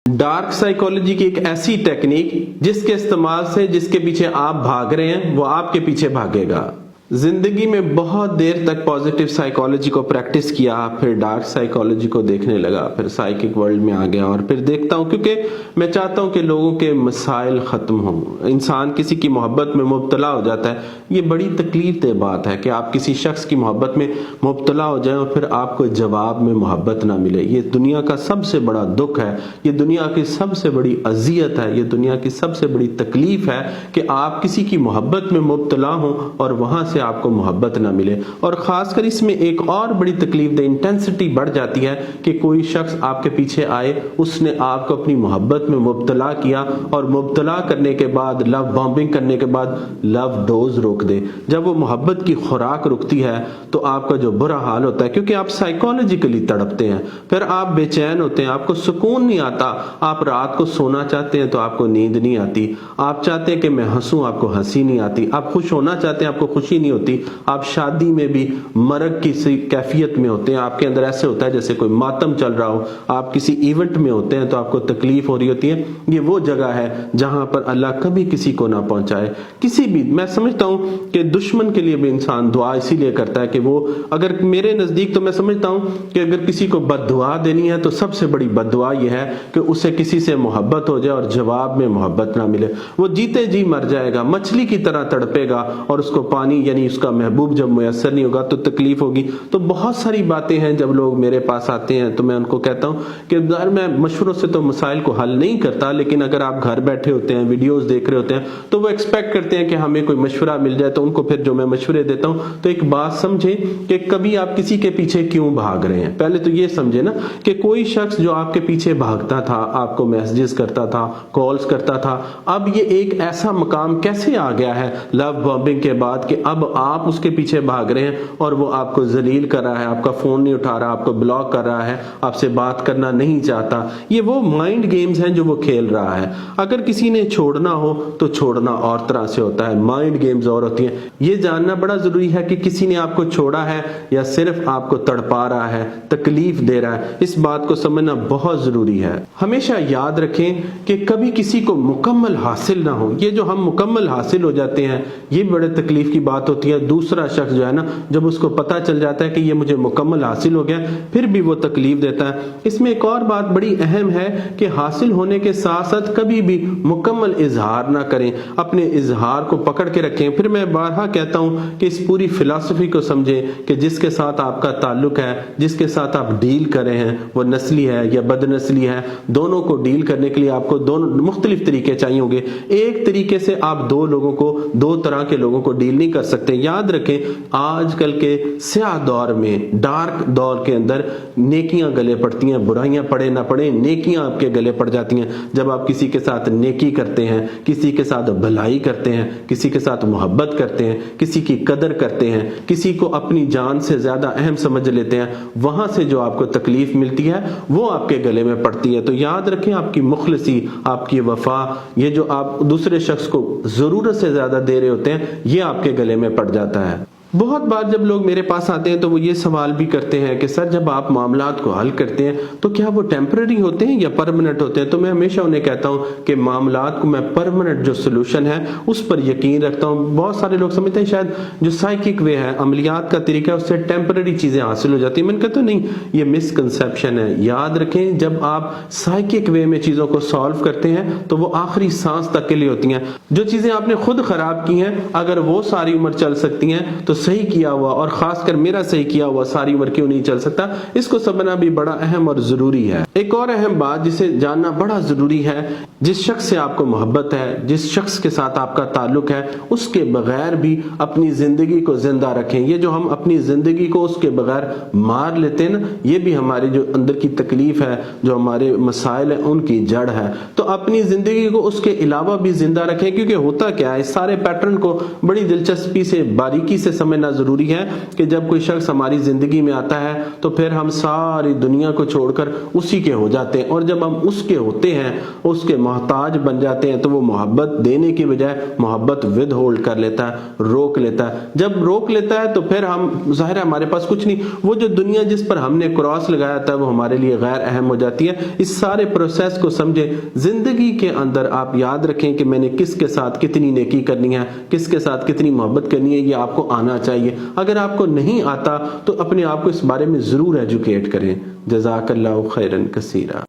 Dark psychology की एक ऐसी टेक्निक जिसके इस्तेमाल से जिसके पीछे आप भाग रहे हैं वो आपके पीछे भागेगा। जिंदगी में बहुत देर तक पॉजिटिव साइकोलॉजी को प्रैक्टिस किया, फिर डार्क साइकोलॉजी को देखने लगा, फिर साइकिक वर्ल्ड में आ गया और फिर देखता हूं, क्योंकि मैं चाहता हूं कि लोगों के मसाइल खत्म हों। इंसान किसी की मोहब्बत में मुब्तला हो जाता है, ये बड़ी तकलीफ दे बात है कि आप किसी शख्स की मोहब्बत में मुब्तला हो जाए और फिर आपको जवाब में मोहब्बत ना मिले। ये दुनिया का सबसे बड़ा दुख है, ये दुनिया की सबसे बड़ी अजियत है, ये दुनिया की सबसे बड़ी तकलीफ है कि आप किसी की मोहब्बत में मुब्तला हो और वहां से आपको मोहब्बत ना मिले। और खासकर इसमें एक और बड़ी तकलीफ दे इंटेंसिटी बढ़ जाती है कि कोई शख्स आपके पीछे आए, उसने आपको अपनी मोहब्बत में मुब्तला किया और मुब्तला करने के बाद, लव बॉम्बिंग करने के बाद लव डोज रोक दे। जब वो मोहब्बत की खुराक रुकती है तो आपका जो बुरा हाल होता है, क्योंकि आप साइकोलॉजिकली तड़पते हैं, फिर आप बेचैन होते हैं, आपको सुकून नहीं आता, आप रात को सोना चाहते हैं तो आपको नींद नहीं आती, आप चाहते हैं कि मैं हंसूं, आपको हंसी नहीं आती, आप खुश होना चाहते हैं, आपको खुशी नहीं होती, आप शादी में भी मरग की कैफियत में होते हैं, आपके अंदर ऐसे होता है जैसे कोई मातम चल रहा हो, आप किसी इवेंट में होते हैं तो आपको तकलीफ हो रही होती है। ये वो जगह है जहां पर अल्लाह कभी किसी को ना पहुंचाए। किसी भी, मैं समझता हूं कि दुश्मन के लिए भी इंसान दुआ इसीलिए करता है कि वो, अगर मेरे नजदीक तो मैं समझता हूं कि अगर किसी को बद्दुआ देनी है तो सबसे बड़ी बद्दुआ यह है कि उसे किसी से मोहब्बत हो जाए और जवाब में मोहब्बत ना मिले। वो जीते जी मर जाएगा, मछली की तरह तड़पेगा और उसको पानी यानी उसका महबूब जब मुयस्सर नहीं होगा तो तकलीफ होगी। तो बहुत सारी बातें हैं, जब लोग मेरे पास आते हैं तो मैं उनको कहता हूं कि मैं मशवरों से तो मसाइल को हल नहीं करता, लेकिन अगर आप घर बैठे होते हैं, वीडियोस देख रहे होते हैं, तो वो एक्सपेक्ट करते हैं कि हमें कोई मशवरा मिल जाए। तो उनको फिर जो मैं मशवरे देता हूं, तो एक बात समझें कि कभी आप किसी के पीछे क्यों भाग रहे हैं। पहले तो ये समझे ना कि कोई शख्स जो आपके पीछे भागता था, आपको मैसेजेस करता था, कॉल्स करता था, अब ये एक ऐसा मकाम कैसे आ गया है लव बॉम्बिंग के बाद कि अब आप उसके पीछे भाग रहे हैं और वो आपको जलील कर रहा है, आपका फोन नहीं उठा रहा, आपको ब्लॉक कर रहा है, आपसे बात करना नहीं चाहता। ये वो माइंड गेम्स हैं जो वो खेल रहा है। अगर किसी ने छोड़ना हो तो छोड़ना और तरह से होता है, माइंड गेम्स और होती हैं। ये जानना बड़ा जरूरी है कि किसी ने आपको छोड़ा है या सिर्फ आपको तड़पा रहा है, तकलीफ दे रहा है, इस बात को समझना बहुत जरूरी है। हमेशा याद रखें कि कभी किसी को मुकम्मल हासिल ना हो। ये जो हम मुकम्मल हासिल हो जाते हैं, ये बड़े तकलीफ की बात होती है। दूसरा शख्स जो है ना, जब उसको पता चल जाता है कि ये मुझे मुकम्मल हासिल हो गया, फिर भी वो तकलीफ देता है। इसमें एक और बात बड़ी अहम है कि हासिल होने के साथ साथ कभी भी मुकम्मल इजहार ना करें, अपने इजहार को पकड़ के रखें। फिर मैं बारहा कहता हूं कि इस पूरी फिलॉसफी को समझें कि जिसके साथ आपका ताल्लुक है, जिसके साथ आप डील कर रहे हैं, वो नस्ली है या बदनस्ली है, दोनों को डील करने के लिए आपको दोनों मुख्तलिफ तरीके चाहिए होंगे। एक तरीके से आप दो लोगों को, दो तरह के लोगों को डील नहीं कर सकते। याद रखें, आजकल के स्याह दौर में, डार्क दौर के अंदर नेकियां गले पड़ती हैं, बुराइयां पड़े ना पड़े, नेकियां आपके गले पड़ जाती हैं। जब आप किसी के साथ नेकी करते हैं, किसी के साथ भलाई करते हैं, किसी के साथ मोहब्बत करते हैं, किसी की कदर करते हैं, किसी को अपनी जान से ज्यादा अहम समझ लेते हैं, वहां से जो आपको तकलीफ मिलती है वो आपके गले में पड़ती है। तो याद रखें, आपकी मुखलिसी, आपकी वफा, ये जो आप दूसरे शख्स को जरूरत से ज्यादा दे रहे होते हैं, ये आपके गले में पड़ जाता है। बहुत बार जब लोग मेरे पास आते हैं तो वो ये सवाल भी करते हैं कि सर, जब आप मामलात को हल करते हैं तो क्या वो टेम्पररी होते हैं या परमानेंट होते हैं? तो मैं हमेशा उन्हें कहता हूं कि मामलात को मैं परमानेंट जो सोल्यूशन है उस पर यकीन रखता हूं। बहुत सारे लोग समझते हैं शायद जो साइकिक वे है, अमलियात का तरीका है, उससे टेम्पररी चीजें हासिल हो जाती है। मैंने कहता नहीं, ये मिसकंसेप्शन है। याद रखें, जब आप साइकिक वे में चीजों को सॉल्व करते हैं तो वो आखिरी सांस तक के लिए होती हैं। जो चीजें आपने खुद खराब की हैं, अगर वो सारी उम्र चल सकती हैं तो सही किया हुआ, और खासकर मेरा सही किया हुआ सारी उम्र क्यों नहीं चल सकता? इसको समझना भी बड़ा अहम और जरूरी है। एक और अहम बात जिसे जानना बड़ा जरूरी है, जिस शख्स से आपको मोहब्बत है, जिस शख्स के साथ आपका ताल्लुक है, उसके बगैर भी अपनी जिंदगी को जिंदा रखें। ये जो हम अपनी जिंदगी को उसके बगैर मार लेते हैं ना, ये भी हमारी जो अंदर की तकलीफ है, जो हमारे मसाइल है, उनकी जड़ है। तो अपनी जिंदगी को उसके अलावा भी जिंदा रखें, क्योंकि होता क्या है, इस सारे पैटर्न को बड़ी दिलचस्पी से, बारीकी से समझ سمجھنا ضروری ہے کہ جب کوئی شخص ہماری زندگی میں آتا ہے تو پھر ہم ساری دنیا کو چھوڑ کر اسی کے ہو جاتے ہیں، اور جب ہم اس کے ہوتے ہیں، اس کے محتاج بن جاتے ہیں، تو وہ محبت دینے کی بجائے محبت ود ہولڈ کر لیتا ہے، روک لیتا ہے۔ جب روک لیتا ہے تو پھر ہم ظاہر ہے ہمارے پاس کچھ نہیں، وہ جو دنیا جس پر ہم نے کراس لگایا تھا وہ ہمارے لیے غیر اہم ہو جاتی ہے۔ اس سارے پروسیس کو سمجھیں۔ زندگی کے اندر آپ یاد رکھیں کہ میں نے کس کے ساتھ کتنی نیکی کرنی ہے، کس کے ساتھ کتنی محبت کرنی ہے، یہ آپ کو آنا چاہیے۔ اگر آپ کو نہیں آتا تو اپنے آپ کو اس بارے میں ضرور ایجوکیٹ کریں۔ جزاک اللہ خیرا کثیرا۔